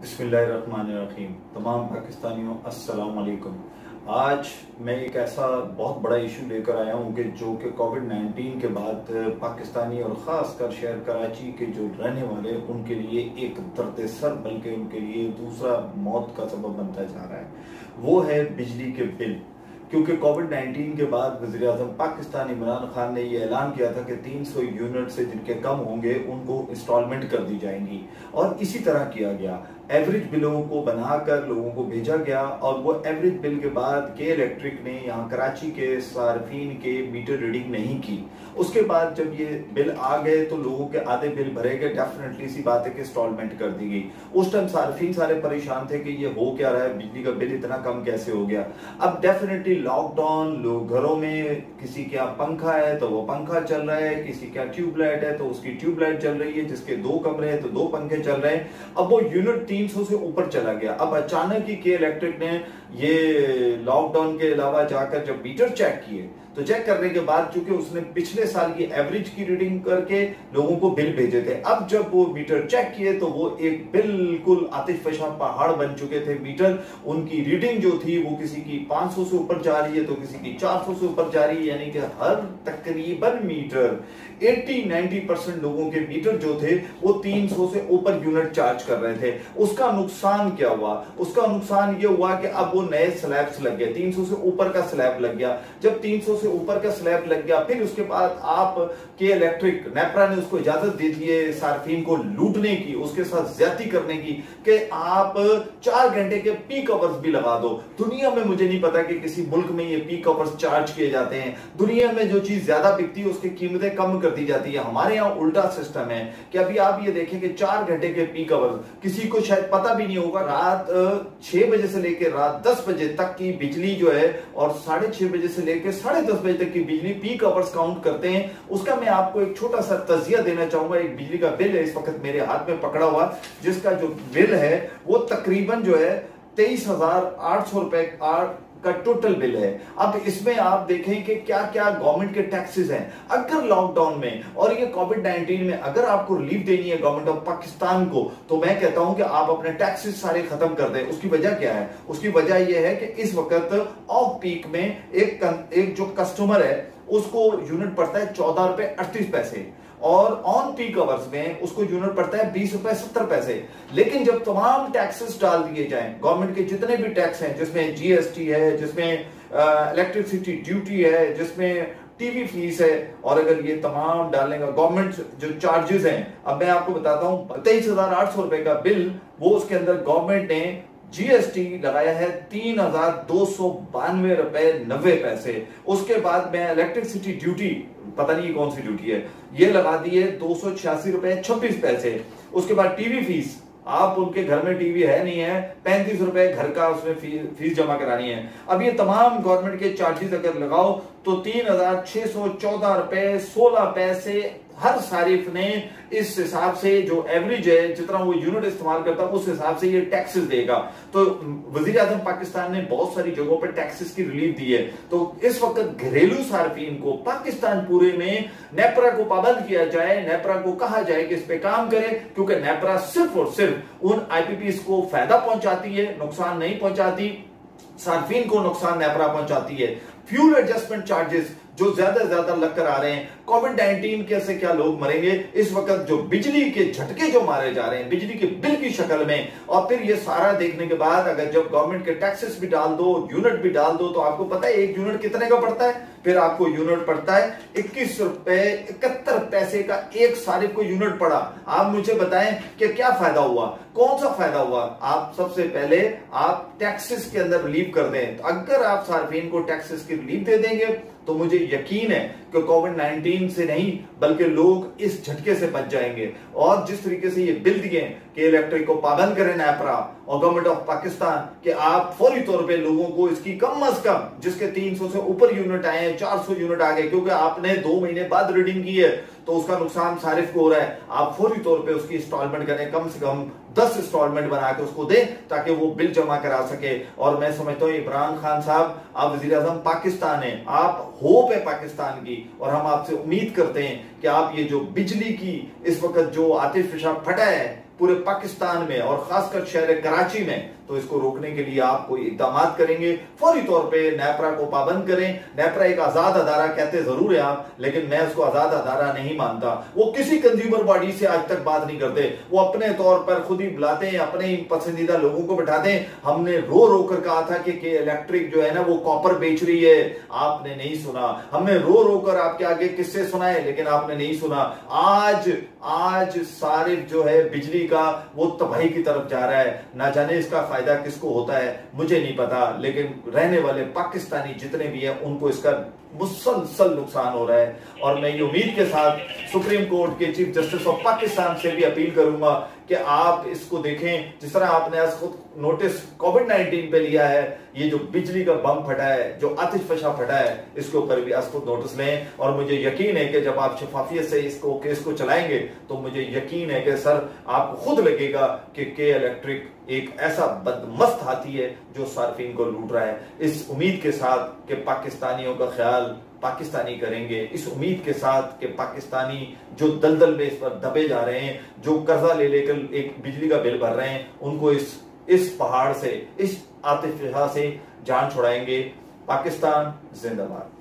बिस्मिल्लाहिर्रहमानिर्रहीम। तमाम पाकिस्तानियों अस्सलाम वालेकुम। आज मैं एक ऐसा बहुत बड़ा इशू लेकर आया हूँ कि जो कि कोविड-19 के बाद पाकिस्तानी और ख़ासकर शहर कराची के जो रहने वाले उनके लिए एक दर्द सर बल्कि उनके लिए दूसरा मौत का सबब बनता जा रहा है। वो है बिजली के बिल। क्योंकि कोविड-19 के बाद वज़ीर-ए-आज़म पाकिस्तान इमरान खान ने ये ऐलान किया था कि 300 यूनिट से जिनके कम होंगे उनको इंस्टॉलमेंट कर दी जाएंगी और इसी तरह किया गया। एवरेज बिलों को बनाकर लोगों को भेजा गया और वो एवरेज बिल के बाद के इलेक्ट्रिक ने यहाँ कराची के सार्फिन के मीटर रीडिंग नहीं की। उसके बाद जब ये बिल आ गए तो लोगों के आधे बिल भरे गए। डेफिनेटली सी बात है कि इंस्टॉलमेंट कर दी गई। उस टाइम सार्फिन सारे परेशान थे कि ये हो क्या रहा है, बिजली का बिल इतना कम कैसे हो गया। अब डेफिनेटली लॉकडाउन, लोग घरों में, किसी के यहाँ पंखा है तो वो पंखा चल रहा है, किसी के यहाँ ट्यूबलाइट है तो उसकी ट्यूबलाइट चल रही है, जिसके 2 कमरे हैं तो 2 पंखे चल रहे हैं। अब वो यूनिट 300 से ऊपर चला गया। अब अचानक ही के इलेक्ट्रिक ने ये लॉकडाउन के अलावा जाकर जब मीटर चेक किए तो चेक करने के बाद चूंकि उसने पिछले साल की एवरेज की रीडिंग करके लोगों को बिल भेजे थे, अब जब वो मीटर चेक किए तो वो एक बिल्कुल आतिशफशा पहाड़ बन चुके थे मीटर। उनकी रीडिंग जो थी वो किसी की 500 से ऊपर जा रही है तो किसी की 400 से ऊपर जा रही है, यानी कि हर तकरीबन मीटर 80-90% लोगों के मीटर जो थे वो 300 से ऊपर यूनिट चार्ज कर रहे थे। उसका नुकसान क्या हुआ? उसका नुकसान ये हुआ कि अब वो नए स्लैब्स लग गए, 300 से ऊपर का स्लैब लग गया। जब 300 से ऊपर का स्लैब लग गया फिर उसके बाद आप के इलेक्ट्रिक नेपरा ने उसको इजाजत दे दी है सार्फिन को लूटने की, उसके साथ ज्यादती करने की कि आप 4 घंटे के पीक आवर्स भी लगा दो। दुनिया में मुझे नहीं पता कि किसी मुल्क में ये पीक आवर्स चार्ज किए जाते हैं। दुनिया में जो चीज ज्यादा बिकती है उसकी कीमतें कम कर दी जाती है। हमारे यहाँ उल्टा सिस्टम है कि अभी आप ये देखें कि 4 घंटे के पीक आवर्स किसी को शायद पता भी नहीं होगा। रात 6 बजे से लेकर रात 10 बजे तक की बिजली जो है और 6:30 बजे से लेकर 10:30 बजे तक की बिजली पीक आवर्स काउंट करते हैं। उसका मैं आपको एक छोटा सा तजिया देना चाहूंगा। एक बिजली का बिल है इस वक्त मेरे हाथ में पकड़ा हुआ, जिसका जो बिल है वो तकरीबन जो है 23,800 रुपए का टोटल बिल है। अब इसमें आप देखें कि क्या क्या गवर्नमेंट के टैक्सेस हैं। अगर लॉकडाउन में और ये कोविड-19 में अगर आपको रिलीफ देनी है गवर्नमेंट ऑफ पाकिस्तान को तो मैं कहता हूं कि आप अपने टैक्सेस सारे खत्म कर दें। उसकी वजह क्या है? उसकी वजह यह है कि इस वक्त ऑफ पीक में एक जो कस्टमर है उसको यूनिट पड़ता है 14 रुपए 38 पैसे और ऑन पीक आवर्स में उसको यूनिट पड़ता है 20 रुपए 70 पैसे। लेकिन जब तमाम टैक्सेस डाल दिए जाएं, गवर्नमेंट के जितने भी टैक्स हैं, जिसमें जीएसटी है, जिसमें इलेक्ट्रिसिटी ड्यूटी है, जिसमें टीवी फीस है, और अगर ये तमाम डालेगा गवर्नमेंट जो चार्जेस हैं, अब मैं आपको बताता हूं 23,800 रुपए का बिल वो उसके अंदर गवर्नमेंट ने जीएसटी लगाया है 3,292 रुपए 90 पैसे। उसके बाद में इलेक्ट्रिसिटी ड्यूटी, पता नहीं कौन सी ड्यूटी है, ये लगा दी है 286 रुपए 26 पैसे। उसके बाद टीवी फीस, आप उनके घर में टीवी है नहीं है, 35 रुपए घर का उसमें फीस जमा करानी है। अब ये तमाम गवर्नमेंट के चार्जेस अगर लगाओ तो 3,614 रुपए 16 पैसे हर सारिफ ने इस हिसाब से जो एवरेज है, जितना वो यूनिट इस्तेमाल करता है उस हिसाब से ये टैक्सेस देगा। तो वजीर आजम पाकिस्तान ने बहुत सारी जगहों पर टैक्सेस की रिलीफ दी है। तो इस वक्त घरेलू सार्फिन को पाकिस्तान पूरे में नेपरा को पाबंद किया जाए, नेपरा को कहा जाए कि इस पे काम करे, क्योंकि नेपरा सिर्फ और सिर्फ उन आईपीपीस को फायदा पहुंचाती है, नुकसान नहीं पहुंचाती। सार्फिन को नुकसान नेपरा पहुंचाती है। फ्यूल एडजस्टमेंट चार्जेस जो ज्यादा लग कर आ रहे हैं, कोविड-19 के से क्या लोग मरेंगे, इस वक्त जो बिजली के झटके जो मारे जा रहे हैं बिजली के बिल की शक्ल में, और फिर ये सारा देखने के बाद अगर जब गवर्नमेंट के टैक्सेस भी डाल दो, यूनिट भी डाल दो, तो आपको पता है एक यूनिट कितने का पड़ता है? फिर आपको यूनिट पड़ता है 21 रुपए 71 पैसे का एक सारिफ को यूनिट पड़ा। आप मुझे बताएं कि क्या फायदा हुआ? कौन सा फायदा हुआ? आप सबसे पहले आप टैक्सेस के अंदर रिलीफ कर दें। तो अगर आप सार्फिन को टैक्सेस की रिलीफ दे देंगे तो मुझे यकीन है कि कोविड-19 से नहीं बल्कि लोग इस झटके से बच जाएंगे। और जिस तरीके से ये बिल दिए कि इलेक्ट्रिक को पाबंद करें नेपरा और गवर्नमेंट ऑफ पाकिस्तान कि आप फौरी तौर पे लोगों को इसकी कम अज कम, जिसके 300 से ऊपर यूनिट आए हैं 400 यूनिट आ गए, क्योंकि आपने 2 महीने बाद रीडिंग की है तो उसका नुकसान सारिफ को हो रहा है। आप फौरी तौर पे उसकी इंस्टॉलमेंट करें, कम से कम 10 इंस्टॉलमेंट बना के उसको दें ताकि वो बिल जमा करा सके। और मैं समझता हूं इमरान खान साहब, आप वजीर आजम पाकिस्तान है, आप होप है पाकिस्तान की, और हम आपसे उम्मीद करते हैं कि आप ये जो बिजली की इस वक्त जो आतिशफशा फटा है पूरे पाकिस्तान में और खासकर शहर कराची में, तो इसको रोकने के लिए आप कोई इकदाम करेंगे, फौरी तौर पे नेपरा को पाबंद करें। नेपरा एक आजाद अदारा कहते जरूर है आप, लेकिन मैं उसको आजाद अदारा नहीं मानता। वो किसी कंज्यूमर बॉडी से आज तक बात नहीं करते, वो अपने तौर पर खुद ही बुलाते हैं, अपने ही पसंदीदा लोगों को बिठाते हैं। हमने रो रो कर कहा था कि इलेक्ट्रिक जो है ना वो कॉपर बेच रही है, आपने नहीं सुना। हमने रो रो कर आपके आगे किस्से सुनाए, लेकिन आपने नहीं सुना। आज सारे जो है बिजली का वो तबाही की तरफ जा रहा है। ना जाने इसका फायदा किसको होता है मुझे नहीं पता, लेकिन रहने वाले पाकिस्तानी जितने भी हैं उनको इसका मुसलसल नुकसान हो रहा है। और मैं ये उम्मीद के साथ सुप्रीम कोर्ट के चीफ जस्टिस ऑफ पाकिस्तान से भी अपील करूंगा कि आप इसको देखें, जिस तरह आपने आज खुद नोटिस कोविड-19 पे लिया है, ये जो बिजली का बम फटा है, जो आतिशफशा फटा है, इसके ऊपर भी आज खुद नोटिस लें। और मुझे यकीन है कि जब आप शफाफियत से इसको केस को चलाएंगे तो मुझे यकीन है कि सर आपको खुद लगेगा कि के इलेक्ट्रिक एक ऐसा बदमस्त हाथी है जो सार्फिन को लूट रहा है। इस उम्मीद के साथ कि पाकिस्तानियों का ख्याल पाकिस्तानी करेंगे, इस उम्मीद के साथ कि पाकिस्तानी जो दलदल में इस पर दबे जा रहे हैं, जो कर्जा ले लेकर एक बिजली का बिल भर रहे हैं, उनको इस पहाड़ से, इस आतिशफशा से जान छुड़ाएंगे। पाकिस्तान जिंदाबाद।